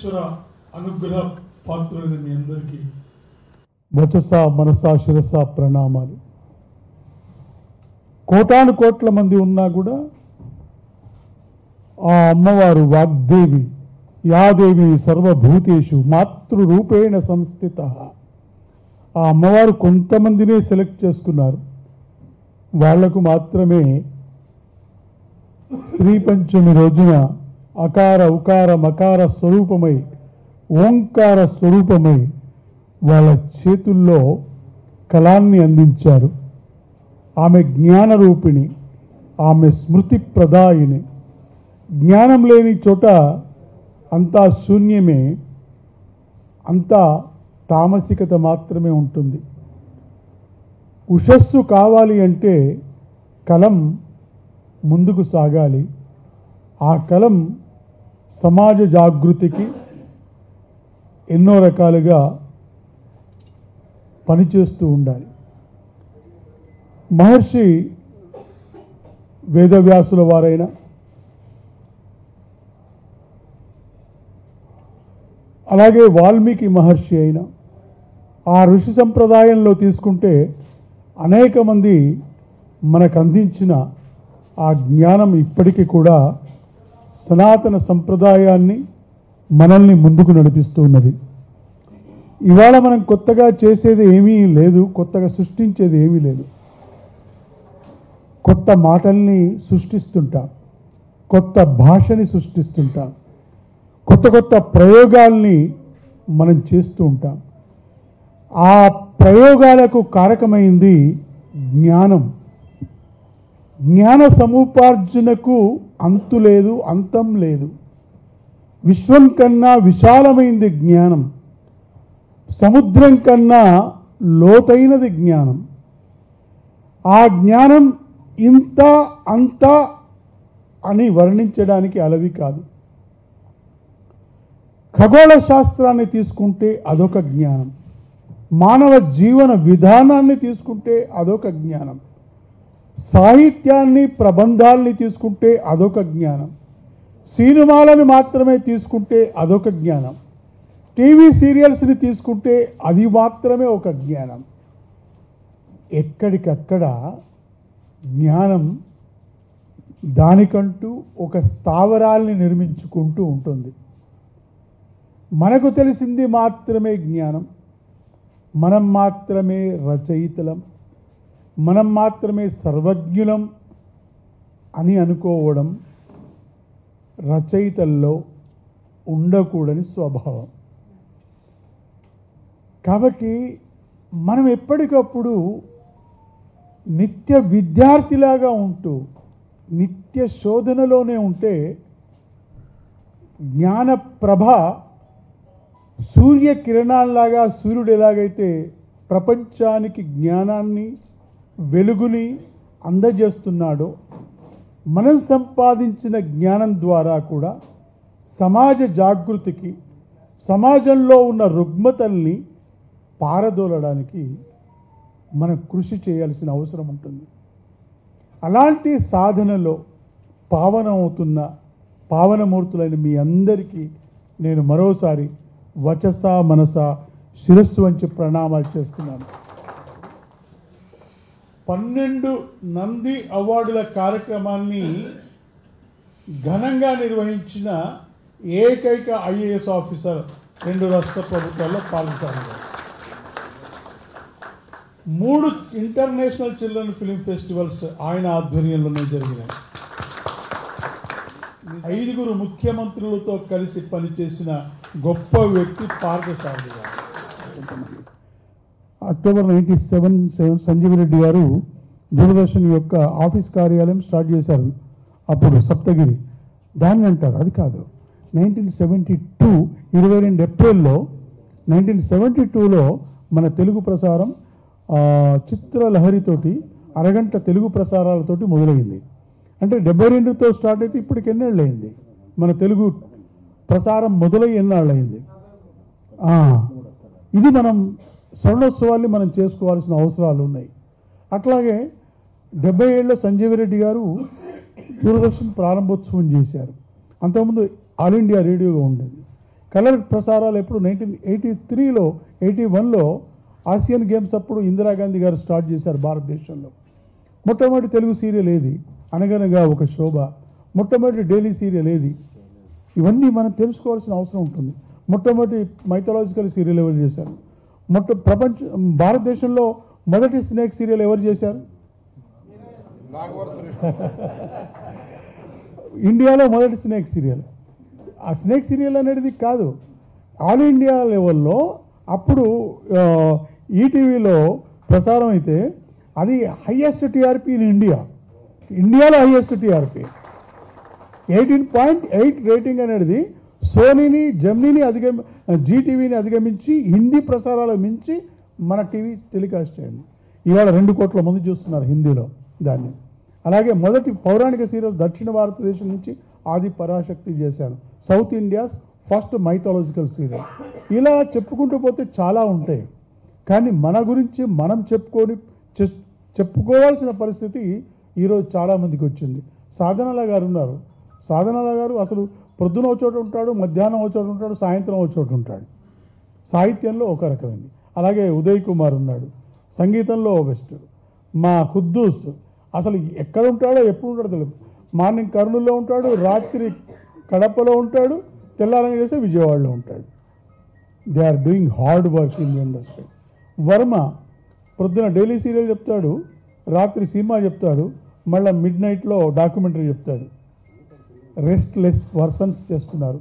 పరమేశ్వర అనుగ్రహ పాత్రులైన మీ అందరికీ వచస మనస శిరస ప్రణామాలు. కోటాను కోట్ల మంది ఉన్నా కూడా ఆ అమ్మవారు వాగ్దేవి యాదేవి సర్వభూతేషు మాతృరూపేణ సంస్థిత. ఆ అమ్మవారు కొంతమందినే సెలెక్ట్ చేసుకున్నారు. వాళ్లకు మాత్రమే శ్రీ పంచమి రోజున అకార ఉకార మకార స్వరూపమై ఓంకార స్వరూపమై వాళ్ళ చేతుల్లో కళాన్ని అందించారు. ఆమె జ్ఞానరూపిణి, ఆమె స్మృతి ప్రదాయిని. జ్ఞానం లేని చోట అంతా శూన్యమే, అంతా తామసికత మాత్రమే ఉంటుంది. ఉషస్సు కావాలి అంటే కలం ముందుకు సాగాలి. ఆ కలం సమాజ జాగృతికి ఎన్నో రకాలుగా పనిచేస్తూ ఉండాలి. మహర్షి వేదవ్యాసుల వారైనా అలాగే వాల్మీకి మహర్షి అయినా ఆ ఋషి సంప్రదాయంలో తీసుకుంటే అనేక మంది మనకు అందించిన ఆ జ్ఞానం ఇప్పటికీ కూడా సనాతన సంప్రదాయాన్ని మనల్ని ముందుకు నడిపిస్తూ ఉన్నది. ఇవాళ మనం కొత్తగా చేసేది ఏమీ లేదు, కొత్తగా సృష్టించేది ఏమీ లేదు. కొత్త మాటల్ని సృష్టిస్తుంటాం, కొత్త భాషని సృష్టిస్తుంటాం, కొత్త కొత్త ప్రయోగాల్ని మనం చేస్తూ ఉంటాం. ఆ ప్రయోగాలకు కారకమైంది జ్ఞానం. జ్ఞాన సముపార్జనకు అంతు లేదు, అంతం లేదు. విశ్వం కన్నా విశాలమైంది జ్ఞానం, సముద్రం కన్నా లోతైనది జ్ఞానం. ఆ జ్ఞానం ఇంత అంత అని వర్ణించడానికి అలవి కాదు. ఖగోళ శాస్త్రాన్ని తీసుకుంటే అదొక జ్ఞానం, మానవ జీవన విధానాన్ని తీసుకుంటే అదొక జ్ఞానం, సాహిత్యాన్ని ప్రబంధాల్ని తీసుకుంటే అదొక జ్ఞానం, సినిమాలను మాత్రమే తీసుకుంటే అదొక జ్ఞానం, టీవీ సీరియల్స్ని తీసుకుంటే అది మాత్రమే ఒక జ్ఞానం. ఎక్కడికక్కడ జ్ఞానం దానికంటూ ఒక స్థావరాల్ని నిర్మించుకుంటూ ఉంటుంది. మనకు తెలిసింది మాత్రమే జ్ఞానం, మనం మాత్రమే రచయితలం, మనం మాత్రమే సర్వజ్ఞులం అని అనుకోవడం రచయితల్లో ఉండకూడని స్వభావం. కాబట్టి మనం ఎప్పటికప్పుడు నిత్య విద్యార్థిలాగా ఉంటూ నిత్య శోధనలోనే ఉంటే జ్ఞానప్రభ సూర్యకిరణాల్లాగా సూర్యుడు ఎలాగైతే ప్రపంచానికి జ్ఞానాన్ని వెలుగుని అందజేస్తున్నాడో మనం సంపాదించిన జ్ఞానం ద్వారా కూడా సమాజ జాగృతికి, సమాజంలో ఉన్న రుగ్మతల్ని పారదోలడానికి మనం కృషి చేయాల్సిన అవసరం ఉంటుంది. అలాంటి సాధనలో పావనమవుతున్న పావనమూర్తులైన మీ అందరికీ నేను మరోసారి వచస మనస శిరస్సు వంచి ప్రణామాలు చేస్తున్నాను. 12 నంది అవార్డుల కార్యక్రమాన్ని ఘనంగా నిర్వహించిన ఏకైక ఐఏఎస్ ఆఫీసర్ 2 రాష్ట్ర ప్రభుత్వాల్లో పాల్గొన్నారు. 3 ఇంటర్నేషనల్ చిల్డ్రన్ ఫిల్మ్ ఫెస్టివల్స్ ఆయన ఆధ్వర్యంలోనే జరిగినాయి. 5 ముఖ్యమంత్రులతో కలిసి పనిచేసిన గొప్ప వ్యక్తి పార్థసారథి గారు. అక్టోబర్ 97 సంజీవ్ రెడ్డి గారు దూరదర్శన్ యొక్క ఆఫీస్ కార్యాలయం స్టార్ట్ చేశారు. అప్పుడు సప్తగిరి దాన్ని అంటారు, అది కాదు. 1972 22 ఏప్రిల్లో 1972లో మన తెలుగు ప్రసారం చిత్రలహరితోటి అరగంట తెలుగు ప్రసారాలతోటి మొదలైంది. అంటే 72తో స్టార్ట్ అయితే ఇప్పటికి ఎన్నేళ్ళు అయింది మన తెలుగు ప్రసారం మొదలై ఎన్నాళ్ళు అయింది. ఇది మనం స్వర్ణోత్సవాన్ని మనం చేసుకోవాల్సిన అవసరాలు ఉన్నాయి. అట్లాగే 77లో సంజీవ్ రెడ్డి గారు దూరదర్శన్ ప్రారంభోత్సవం చేశారు. అంతకుముందు ఆల్ ఇండియా రేడియోగా ఉండేది. కలర్ ప్రసారాలు ఎప్పుడు 1983లో 81లో ఆసియన్ గేమ్స్ అప్పుడు ఇందిరాగాంధీ గారు స్టార్ట్ చేశారు భారతదేశంలో. మొట్టమొదటి తెలుగు సీరియల్ ఏది? అనగనగా ఒక శోభ. మొట్టమొదటి డైలీ సీరియల్ ఏది? ఇవన్నీ మనం తెలుసుకోవాల్సిన అవసరం ఉంటుంది. మొట్టమొదటి మైథలాజికల్ సీరియల్ ఎవరు చేశారు? భారతదేశంలో మొదటి స్నేక్ సీరియల్ ఎవరు చేశారు? ఇండియాలో మొదటి స్నేక్ సీరియల్. ఆ స్నేక్ సీరియల్ అనేది కాదు, ఆల్ ఇండియా లెవెల్లో అప్పుడు ఈటీవీలో ప్రసారం అయితే అది హైయెస్ట్ టీఆర్పీ ఇన్ ఇండియాలో హైయెస్ట్ టీఆర్పీ 18.8 రేటింగ్ అనేది సోనీని, జెమినీని జీటీవీని అధిగమించి హిందీ ప్రసారాలు మించి మన టీవీ టెలికాస్ట్ చేయండి. ఇవాళ 2 కోట్ల మంది చూస్తున్నారు హిందీలో దాన్ని. అలాగే మొదటి పౌరాణిక సీరియల్ దక్షిణ భారతదేశం నుంచి ఆది పరాశక్తి చేశాను, south India's first mythological serial. ఇలా చెప్పుకుంటూ పోతే చాలా ఉంటాయి. కానీ మన గురించి మనం చెప్పుకోవాల్సిన పరిస్థితి ఈరోజు చాలామందికి వచ్చింది. సాధనల గారు ఉన్నారు. సాధనల గారు అసలు పొద్దున ఒక చోట ఉంటాడు, మధ్యాహ్నం ఒక చోట ఉంటాడు, సాయంత్రం ఒక చోట ఉంటాడు. సాహిత్యంలో ఒక రకమైంది. అలాగే ఉదయ్ కుమార్ ఉన్నాడు, సంగీతంలో బెస్ట్. మా ఖుద్దూస్ అసలు ఎక్కడ ఉంటాడో ఎప్పుడు ఉంటాడో తెలియదు. మార్నింగ్ కర్నూలులో ఉంటాడు, రాత్రి కడపలో ఉంటాడు, తెల్లారని చేస్తే విజయవాడలో ఉంటాడు. They are doing hard work in the industry. Varma పొద్దున డైలీ సీరియల్ చెప్తాడు, రాత్రి సినిమా చెప్తాడు, మళ్ళీ మిడ్ నైట్లో డాక్యుమెంటరీ చెప్తాడు. రెస్ట్లెస్ పర్సన్స్ చేస్తున్నారు.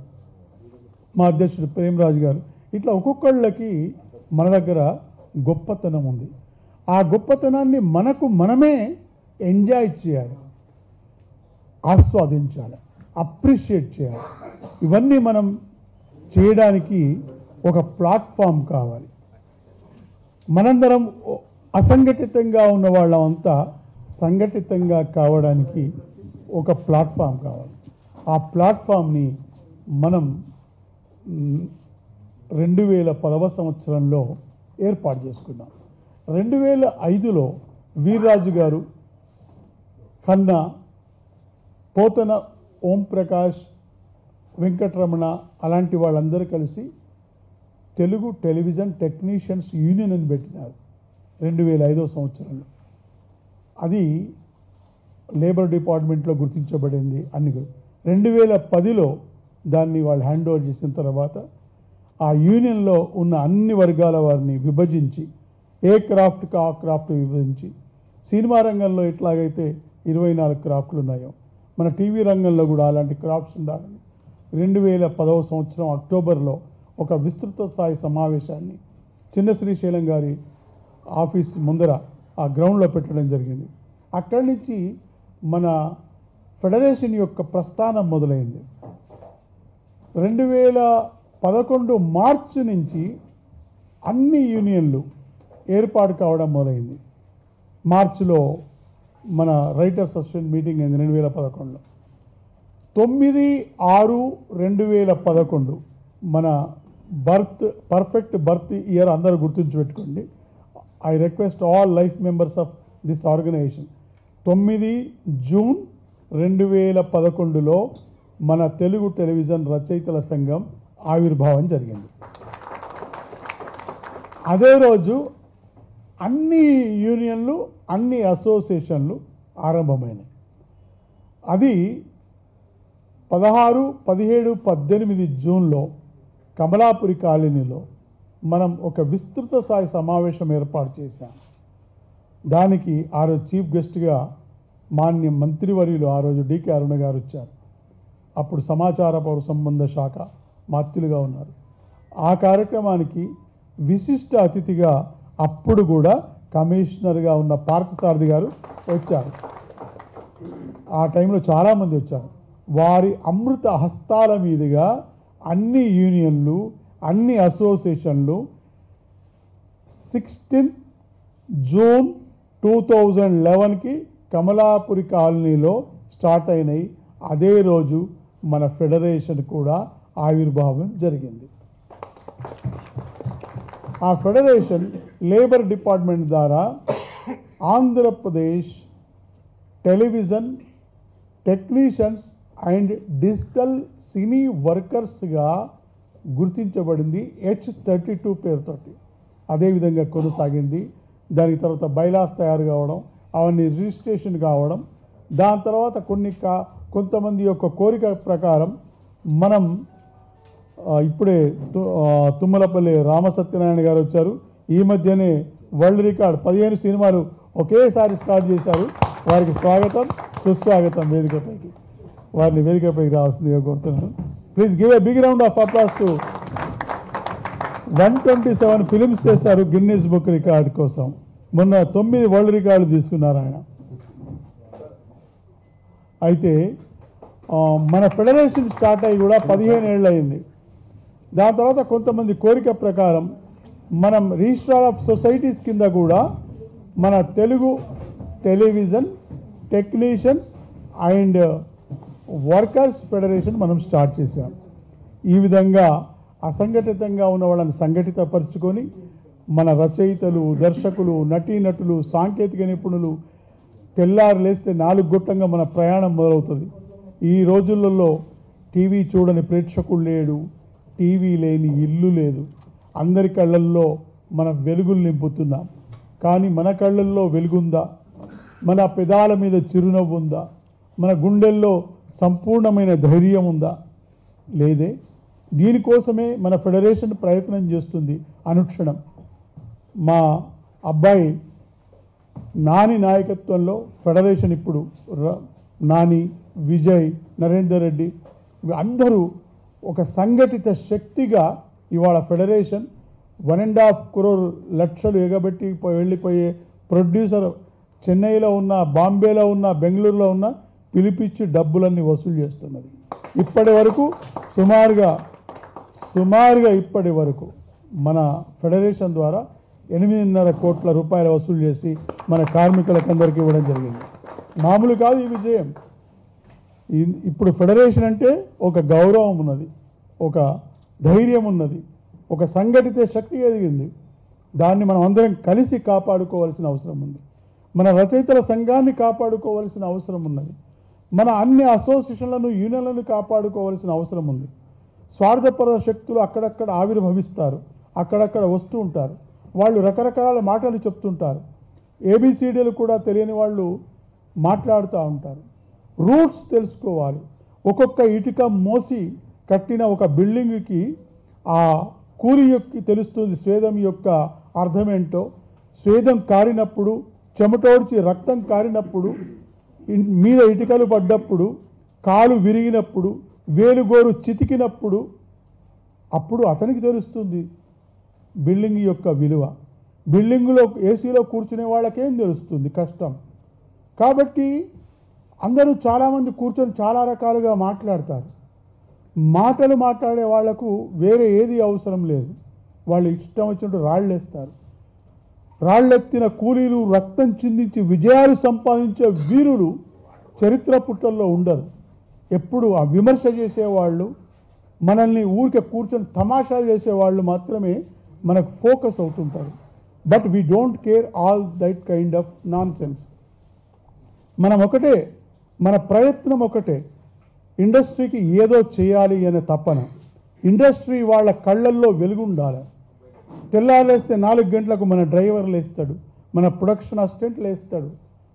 మా అధ్యక్షుడు ప్రేమరాజు గారు. ఇట్లా ఒక్కొక్కళ్ళకి మన దగ్గర గొప్పతనం ఉంది. ఆ గొప్పతనాన్ని మనమే ఎంజాయ్ చేయాలి, ఆస్వాదించాలి, అప్రిషియేట్ చేయాలి. ఇవన్నీ మనం చేయడానికి ఒక ప్లాట్ఫామ్ కావాలి. మనందరం అసంఘటితంగా ఉన్న వాళ్ళంతా సంఘటితంగా కావడానికి ఒక ప్లాట్ఫామ్ కావాలి. ఆ ప్లాట్ఫామ్ని మనం 2010వ సంవత్సరంలో ఏర్పాటు చేసుకున్నాం. 2005లో వీర్రాజు గారు, ఖన్నా, పోతన ఓం ప్రకాష్, వెంకటరమణ అలాంటి వాళ్ళందరూ కలిసి తెలుగు టెలివిజన్ టెక్నీషియన్స్ యూనియన్ అని పెట్టినారు 2005వ సంవత్సరంలో. అది లేబర్ డిపార్ట్మెంట్లో గుర్తించబడింది. 2010లో దాన్ని వాళ్ళు హ్యాండ్ ఓవర్ చేసిన తర్వాత ఆ యూనియన్లో ఉన్న అన్ని వర్గాల వారిని విభజించి, ఏ క్రాఫ్ట్కి ఆ క్రాఫ్ట్ విభజించి, సినిమా రంగంలో ఎట్లాగైతే 24 క్రాఫ్ట్లు ఉన్నాయో మన టీవీ రంగంలో కూడా అలాంటి క్రాఫ్ట్స్ ఉండాలని 2010వ సంవత్సరం అక్టోబర్లో ఒక విస్తృత స్థాయి సమావేశాన్ని చిన్న శ్రీశైలం గారి ఆఫీస్ ముందర ఆ గ్రౌండ్లో పెట్టడం జరిగింది. అక్కడి నుంచి మన ఫెడరేషన్ యొక్క ప్రస్థానం మొదలైంది. 2011 మార్చి నుంచి అన్ని యూనియన్లు ఏర్పాటు కావడం మొదలైంది. మార్చిలో మన రైటర్స్ అసోసియేషన్ మీటింగ్ అయింది 2011లో. 9/6/2011 మన పర్ఫెక్ట్ బర్త్ ఇయర్ అందరూ గుర్తుంచుపెట్టుకోండి. I request all life members of this organisation. 9 June 2011లో మన తెలుగు టెలివిజన్ రచయితల సంఘం ఆవిర్భావం జరిగింది. అదే రోజు అన్ని యూనియన్లు, అన్ని అసోసియేషన్లు ఆరంభమైనాయి. అది 16, 17, 18 జూన్లో కమలాపురి కాలనీలో మనం ఒక విస్తృత స్థాయి సమావేశం ఏర్పాటు చేశాం. దానికి ఆ రోజు చీఫ్ గెస్ట్గా మాన్య మంత్రివర్యులు ఆ రోజు డికే అరుణ గారు వచ్చారు. అప్పుడు సమాచార పౌర సంబంధ శాఖ మాత్యులుగా ఉన్నారు. ఆ కార్యక్రమానికి విశిష్ట అతిథిగా అప్పుడు కూడా కమిషనర్గా ఉన్న పార్థసారథి గారు వచ్చారు. ఆ టైంలో చాలామంది వచ్చారు. వారి అమృత హస్తాల మీదుగా అన్ని యూనియన్లు, అన్ని అసోసియేషన్లు 16 జూన్ 2011కి కమలాపురి కాలనీలో స్టార్ట్ అయినాయి. అదే రోజు మన ఫెడరేషన్ కూడా ఆవిర్భావం జరిగింది. ఆ ఫెడరేషన్ లేబర్ డిపార్ట్మెంట్ ద్వారా Andhra Pradesh television technicians and digital cine వర్కర్స్గా గుర్తించబడింది H32 పేరుతోటి. అదేవిధంగా కొనసాగింది. దాని తర్వాత బైలాస్ తయారు కావడం, అవన్నీ రిజిస్ట్రేషన్ కావడం, దాని తర్వాత కొంతమంది యొక్క కోరిక ప్రకారం మనం ఇప్పుడే తుమ్మలపల్లి రామసత్యనారాయణ గారు వచ్చారు. ఈ మధ్యనే వరల్డ్ రికార్డ్ 15 సినిమాలు ఒకేసారి స్టార్ట్ చేశారు. వారికి స్వాగతం, సుస్వాగతం వేదికపైకి. వారిని వేదికపైకి రావాల్సిందిగా కోరుతున్నాను. Please give a big round of applause to 127 films చేశారు గిన్నీస్ బుక్ రికార్డ్ కోసం. మొన్న 9 వరల్డ్ రికార్డు తీసుకున్నారు ఆయన. అయితే మన ఫెడరేషన్ స్టార్ట్ అయ్యి కూడా 15 ఏళ్ళు అయింది. దాని తర్వాత కొంతమంది కోరిక ప్రకారం మనం రిజిస్ట్రార్ ఆఫ్ సొసైటీస్ కింద కూడా మన Telugu television technicians and workers federation మనం స్టార్ట్ చేశాం. ఈ విధంగా అసంఘటితంగా ఉన్న వాళ్ళని సంఘటితపరుచుకొని మన రచయితలు, దర్శకులు, నటీనటులు, సాంకేతిక నిపుణులు తెల్లారు లేస్తే 4 గొట్టంగా మన ప్రయాణం మొదలవుతుంది. ఈ రోజులలో టీవీ చూడని ప్రేక్షకులు లేడు, టీవీ లేని ఇల్లు లేదు. అందరి కళ్ళల్లో మన వెలుగులు నింపుతున్నాం. కానీ మన కళ్ళల్లో వెలుగుందా? మన పెదాల మీద చిరునవ్వు ఉందా? మన గుండెల్లో సంపూర్ణమైన ధైర్యం ఉందా? లేదే. దీనికోసమే మన ఫెడరేషన్ ప్రయత్నం చేస్తుంది అనుక్షణం. మా అబ్బాయి నాని నాయకత్వంలో ఫెడరేషన్ ఇప్పుడు నాని, విజయ్, నరేందర్ రెడ్డి అందరూ ఒక సంఘటిత శక్తిగా ఇవాళ ఫెడరేషన్ 1.5 crore లక్షలు ఎగబెట్టి వెళ్ళిపోయే ప్రొడ్యూసర్ చెన్నైలో ఉన్న, బాంబేలో ఉన్న, బెంగళూరులో ఉన్న పిలిపించి డబ్బులన్నీ వసూలు చేస్తున్నది. ఇప్పటి వరకు సుమారుగా ఇప్పటి వరకు మన ఫెడరేషన్ ద్వారా 8.5 కోట్ల రూపాయలు వసూలు చేసి మన కార్మికులకందరికీ ఇవ్వడం జరిగింది. మామూలు కాదు ఈ విజయం. ఇప్పుడు ఫెడరేషన్ అంటే ఒక గౌరవం ఉన్నది, ఒక ధైర్యం ఉన్నది, ఒక సంఘటిత శక్తి ఎదిగింది. దాన్ని మనం అందరం కలిసి కాపాడుకోవాల్సిన అవసరం ఉంది. మన రచయితల సంఘాన్ని కాపాడుకోవాల్సిన అవసరం ఉన్నది. మన అన్ని అసోసియేషన్లను, యూనియన్లను కాపాడుకోవాల్సిన అవసరం ఉంది. స్వార్థపర శక్తులు అక్కడక్కడ ఆవిర్భవిస్తారు, అక్కడక్కడ వస్తూ ఉంటారు. వాళ్ళు రకరకాల మాటలు చెప్తుంటారు. ఏబిసిడీలు కూడా తెలియని వాళ్ళు మాట్లాడుతూ ఉంటారు. రూట్స్ తెలుసుకోవాలి. ఒక్కొక్క ఇటుక మోసి కట్టిన ఒక బిల్డింగ్కి ఆ కూలి యొక్క తెలుస్తుంది స్వేదం యొక్క అర్థమేంటో. స్వేదం కారినప్పుడు, చెమటోడ్చి రక్తం కారినప్పుడు, మీద ఇటుకలు పడ్డప్పుడు, కాలు విరిగినప్పుడు, వేలుగోరు చితికినప్పుడు అప్పుడు అతనికి తెలుస్తుంది బిల్డింగ్ యొక్క విలువ. బిల్డింగులో ఏసీలో కూర్చునే వాళ్ళకేం తెలుస్తుంది కష్టం. కాబట్టి అందరూ చాలామంది కూర్చొని చాలా రకాలుగా మాట్లాడతారు. మాటలు మాట్లాడే వాళ్లకు వేరే ఏది అవసరం లేదు. వాళ్ళు ఇష్టం వచ్చినట్టు రాళ్ళేస్తారు. రాళ్ళెత్తిన కూలీలు, రక్తం చిందించి విజయాలు సంపాదించే వీరులు చరిత్ర పుటల్లో ఉండరు. ఎప్పుడు ఆ విమర్శ చేసేవాళ్ళు, మనల్ని ఊరికే కూర్చొని తమాషా చేసేవాళ్ళు మాత్రమే మనకు ఫోకస్ అవుతుంటారు. But we don't care all that kind of non sense. మనం ఒకటే, మన ప్రయత్నం ఒకటే, ఇండస్ట్రీకి ఏదో చేయాలి అనే తపన. ఇండస్ట్రీ వాళ్ళ కళ్ళల్లో వెలుగు ఉండాలి. తెల్లారేస్తే 4 గంటలకు మన డ్రైవర్ లేస్తాడు, మన ప్రొడక్షన్ అసిస్టెంట్ లేస్తాడు,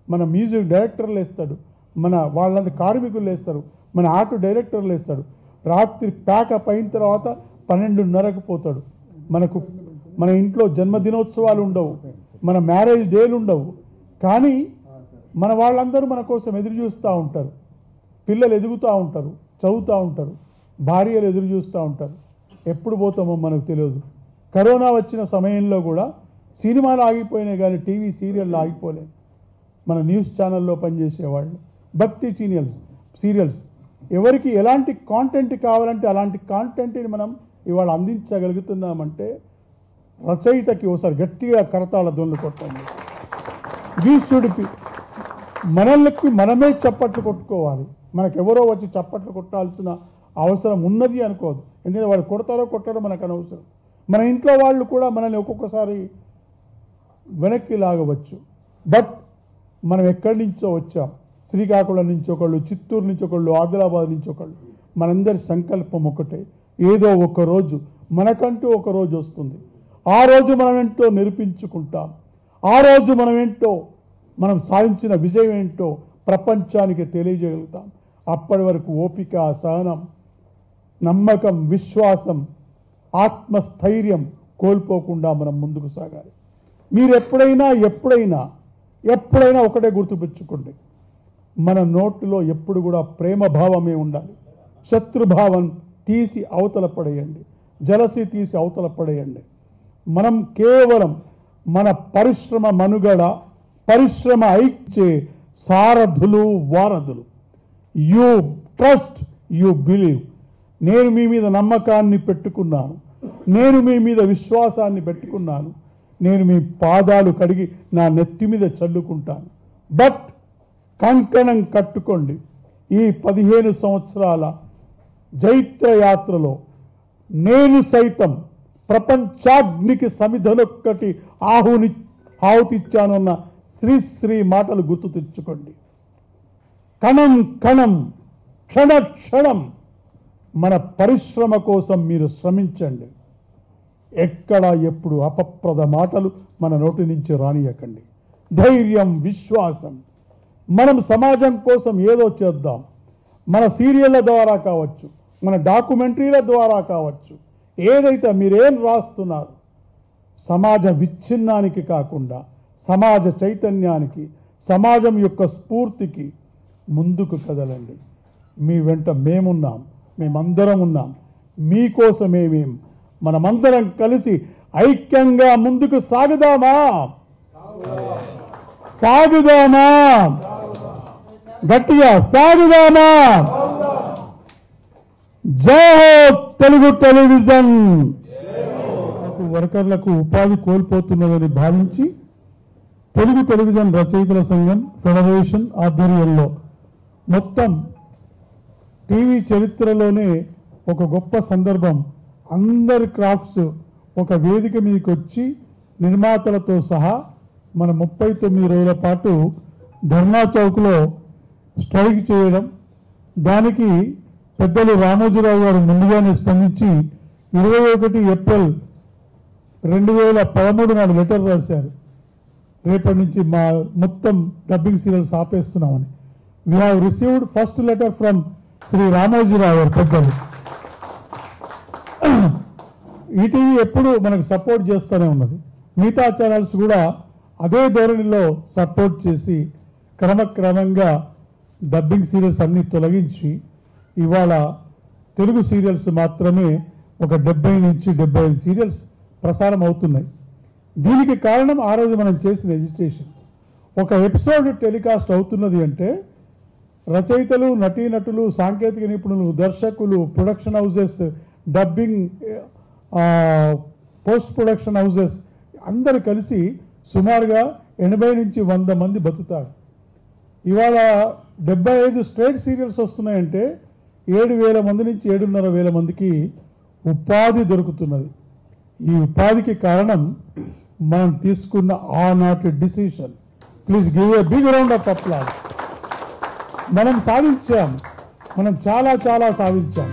మన మ్యూజిక్ డైరెక్టర్ లేస్తాడు, మన వాళ్ళంతా కార్మికులు లేస్తారు, మన ఆర్ట్ డైరెక్టర్ లేస్తాడు. రాత్రి ప్యాకప్ అయిన తర్వాత 12:30కు పోతాడు. మన ఇంట్లో జన్మదినోత్సవాలు ఉండవు, మన మ్యారేజ్ డేలు ఉండవు. కానీ మన వాళ్ళందరూ మన కోసం ఎదురు చూస్తూ ఉంటారు. పిల్లలు ఎదుగుతూ ఉంటారు, చదువుతూ ఉంటారు, భార్యలు ఎదురు చూస్తూ ఉంటారు. ఎప్పుడు పోతామో మనకు తెలియదు. కరోనా వచ్చిన సమయంలో కూడా సినిమాలు ఆగిపోయినాయి కానీ టీవీ సీరియళ్ళు ఆగిపోలేదు. మన న్యూస్ ఛానల్లో పనిచేసేవాళ్ళు, భక్తి సీరియల్స్ ఎవరికి ఎలాంటి కాంటెంట్ కావాలంటే అలాంటి కాంటెంట్ని మనం ఇవాళ అందించగలుగుతున్నామంటే రచయితకి ఒకసారి గట్టిగా కరతాళ దొన్ను కొట్టండి. వీ షుడ్ బి, మనల్ని మనమే చప్పట్లు కొట్టుకోవాలి. మనకెవరో వచ్చి చప్పట్లు కొట్టాల్సిన అవసరం ఉన్నది అనుకోదు. ఎందుకంటే వాడు కొడతారో మనకు అనవసరం. మన ఇంట్లో వాళ్ళు కూడా మనల్ని ఒక్కొక్కసారి వెనక్కి లాగవచ్చు. బట్ మనం ఎక్కడి నుంచో వచ్చాం. శ్రీకాకుళం నుంచి ఒకళ్ళు, చిత్తూరు నుంచి ఒకళ్ళు, ఆదిలాబాద్ నుంచి ఒకళ్ళు. మనందరి సంకల్పం ఒకటే, ఏదో ఒక రోజు మనకంటూ ఒక రోజు వస్తుంది. ఆ రోజు మనం ఏంటో నిరూపించుకుంటాం. ఆ రోజు మనం ఏంటో, మనం సాధించిన విజయం ఏంటో ప్రపంచానికి తెలియజేయగలుగుతాం. అప్పటి వరకు ఓపిక, సహనం, నమ్మకం, విశ్వాసం, ఆత్మస్థైర్యం కోల్పోకుండా మనం ముందుకు సాగాలి. మీరు ఎప్పుడైనా ఒకటే గుర్తుపెట్టుకోండి, మన నోటిలో ఎప్పుడు కూడా ప్రేమ భావమే ఉండాలి. శత్రుభావం తీసి అవతల పడేయండి, జలసి తీసి అవతల పడేయండి. మనం కేవలం మన పరిశ్రమ మనుగడ, పరిశ్రమ ఐక్యే సారథులు, వారధులు. You trust, you believe. నేను మీ మీద నమ్మకాన్ని పెట్టుకున్నాను, నేను మీ మీద విశ్వాసాన్ని పెట్టుకున్నాను, నేను మీ పాదాలు కడిగి నా నెత్తి మీద చల్లుకుంటాను. బట్ కంకణం కట్టుకోండి. ఈ 15 సంవత్సరాల జైత్ర యాత్రలో నేను సైతం ప్రపంచాగ్నికి సమిధనొక్కటి ఆహుతిచ్చానన్న శ్రీశ్రీ మాటలు గుర్తు తెచ్చుకోండి. కణం కణం, క్షణ క్షణం మన పరిశ్రమ కోసం మీరు శ్రమించండి. ఎక్కడ ఎప్పుడు అపప్రద మాటలు మన నోటి నుంచి రానియకండి. ధైర్యం, విశ్వాసం. మనం సమాజం కోసం ఏదో చేద్దాం. మన సీరియళ్ళ ద్వారా కావచ్చు, మన డాక్యుమెంటరీల ద్వారా కావచ్చు, ఏదైతే మీరేం రాస్తున్నారు, సమాజ విచ్ఛిన్నానికి కాకుండా సమాజ చైతన్యానికి, సమాజం యొక్క స్ఫూర్తికి ముందుకు కదలండి. మీ వెంట మేమున్నాం, మేమందరం ఉన్నాం. మీకోసమే మనమందరం కలిసి ఐక్యంగా ముందుకు సాగుదామా? గట్టిగా సాగుదామా? జై హో తెలుగు టెలివిజన్. వర్కర్లకు ఉపాధి కోల్పోతున్నదని భావించి తెలుగు టెలివిజన్ రచయితల సంఘం ఫెడరేషన్ ఆధ్వర్యంలో మొత్తం టీవీ చరిత్రలోనే ఒక గొప్ప సందర్భం. అందరి క్రాఫ్ట్స్ ఒక వేదిక మీదకి వచ్చి నిర్మాతలతో సహా మన 39 రోజుల పాటు ధర్నా చౌక్లో స్ట్రైక్ చేయడం. దానికి పెద్దలు రామోజీరావు గారు ముందుగానే స్పందించి 21 ఏప్రిల్ 2013 నాడు లెటర్ రాశారు, రేపటి నుంచి మా మొత్తం డబ్బింగ్ సీరియల్స్ ఆపేస్తున్నామని. We have received first letter from Shri Ramoji Rao garu పెద్దలు. ఈటీవీ ఎప్పుడు మనకు సపోర్ట్ చేస్తూనే ఉన్నది. మిగతా ఛానల్స్ కూడా అదే ధోరణిలో సపోర్ట్ చేసి క్రమక్రమంగా డబ్బింగ్ సీరియల్స్ అన్ని తొలగించి ఇవాళ తెలుగు సీరియల్స్ మాత్రమే ఒక 70 నుంచి 75 సీరియల్స్ ప్రసారం అవుతున్నాయి. దీనికి కారణం ఆ రోజు మనం చేసిన రిజిస్ట్రేషన్. ఒక ఎపిసోడ్ టెలికాస్ట్ అవుతున్నది అంటే రచయితలు, నటీనటులు, సాంకేతిక నిపుణులు, దర్శకులు, production houses, dubbing, post production houses అందరు కలిసి సుమారుగా 80 నుంచి 100 మంది బతుకుతారు. ఇవాళ 75 స్ట్రేట్ సీరియల్స్ వస్తున్నాయంటే 7,000 మంది నుంచి 7,500 మందికి ఉపాధి దొరుకుతున్నది. ఈ ఉపాధికి కారణం మనం తీసుకున్న ఆనాటి decision. Please give a big round of applause. మనం సాధించాం, మనం చాలా చాలా సాధించాం.